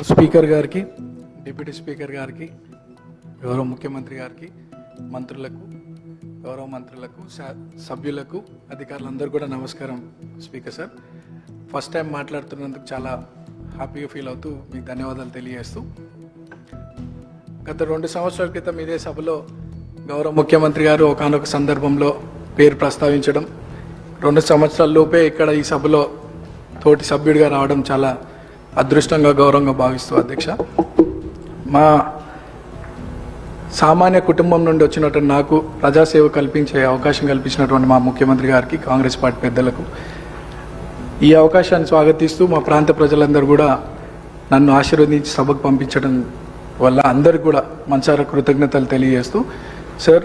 Speaker గారికి, deputy speaker గారికి, గౌరవ ముఖ్యమంత్రి గారికి, మంత్రులకు, గౌరవ మంత్రులకు, సభ్యులకు, అధికారులందరూ కూడా నమస్కారం. స్పీకర్ సార్, ఫస్ట్ టైం మాట్లాడుతున్నందుకు చాలా హ్యాపీగా ఫీల్ అవుతూ మీకు ధన్యవాదాలు తెలియజేస్తూ, గత 2 సంవత్సరాల క్రితం ఇదే సభలో గౌరవ ముఖ్యమంత్రి గారు ఒకానొక సందర్భంలో పేరు ప్రస్తావించడం, 2 సంవత్సరాల లోపే ఇక్కడ ఈ సభలో తోటి సభ్యుడిగా రావడం చాలా అదృష్టంగా, గౌరవంగా భావిస్తూ అధ్యక్ష, మా సామాన్య కుటుంబం నుండి వచ్చినటువంటి నాకు ప్రజాసేవ కల్పించే అవకాశం కల్పించినటువంటి మా ముఖ్యమంత్రి గారికి, కాంగ్రెస్ పార్టీ పెద్దలకు ఈ అవకాశాన్ని స్వాగతిస్తూ మా ప్రాంత ప్రజలందరూ కూడా నన్ను ఆశీర్వదించి సభకు పంపించడం వల్ల అందరికి కూడా మనసారా కృతజ్ఞతలు తెలియజేస్తూ, సార్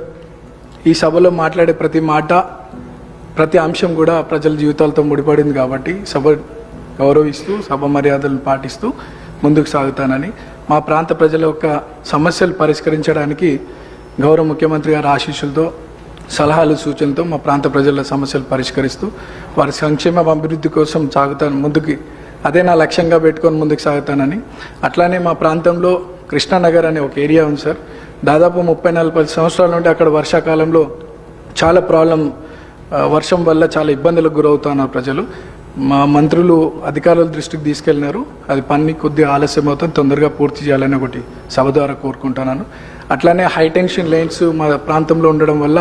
ఈ సభలో మాట్లాడే ప్రతి మాట, ప్రతి అంశం కూడా ప్రజల జీవితాలతో ముడిపడింది కాబట్టి సభ గౌరవిస్తూ, సభ మర్యాదలను పాటిస్తూ ముందుకు సాగుతానని, మా ప్రాంత ప్రజల యొక్క సమస్యలు పరిష్కరించడానికి గౌరవ ముఖ్యమంత్రి గారి ఆశీస్సులతో, సలహాలు, సూచనలతో మా ప్రాంత ప్రజల సమస్యలు పరిష్కరిస్తూ వారి సంక్షేమ అభివృద్ధి కోసం సాగుతాను ముందుకి. అదే నా లక్ష్యంగా పెట్టుకొని ముందుకు సాగుతానని. అట్లానే మా ప్రాంతంలో కృష్ణానగర్ అనే ఒక ఏరియా ఉంది సార్. దాదాపు 30-40 సంవత్సరాల నుండి అక్కడ వర్షాకాలంలో చాలా వర్షం వల్ల చాలా ఇబ్బందులకు గురవుతున్నారు ప్రజలు. మా మంత్రులు, అధికారుల దృష్టికి తీసుకెళ్ళినారు. అది పని కొద్దిగా ఆలస్యం అవుతుంది, తొందరగా పూర్తి చేయాలని ఒకటి సభ ద్వారా కోరుకుంటున్నాను. అట్లానే హైటెన్షన్ లైన్స్ మా ప్రాంతంలో ఉండడం వల్ల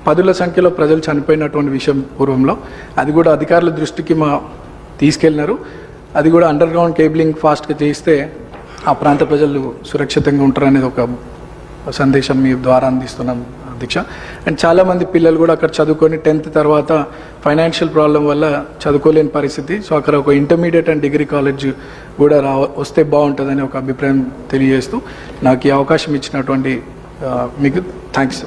10ల సంఖ్యలో ప్రజలు చనిపోయినటువంటి విషయం పూర్వంలో, అది కూడా అధికారుల దృష్టికి తీసుకెళ్ళినారు. అది కూడా అండర్ గ్రౌండ్ కేబులింగ్ ఫాస్ట్గా చేయిస్తే ఆ ప్రాంత ప్రజలు సురక్షితంగా ఉంటారనేది ఒక సందేశం మీ ద్వారా అందిస్తున్నాం అధ్యక్ష. అండ్ చాలామంది పిల్లలు కూడా అక్కడ చదువుకొని 10th తర్వాత ఫైనాన్షియల్ ప్రాబ్లం వల్ల చదువుకోలేని పరిస్థితి. సో అక్కడ ఒక ఇంటర్మీడియట్ అండ్ డిగ్రీ కాలేజ్ కూడా వస్తే బాగుంటుందని ఒక అభిప్రాయం తెలియజేస్తూ నాకు ఈ అవకాశం ఇచ్చినటువంటి మీకు థ్యాంక్స్.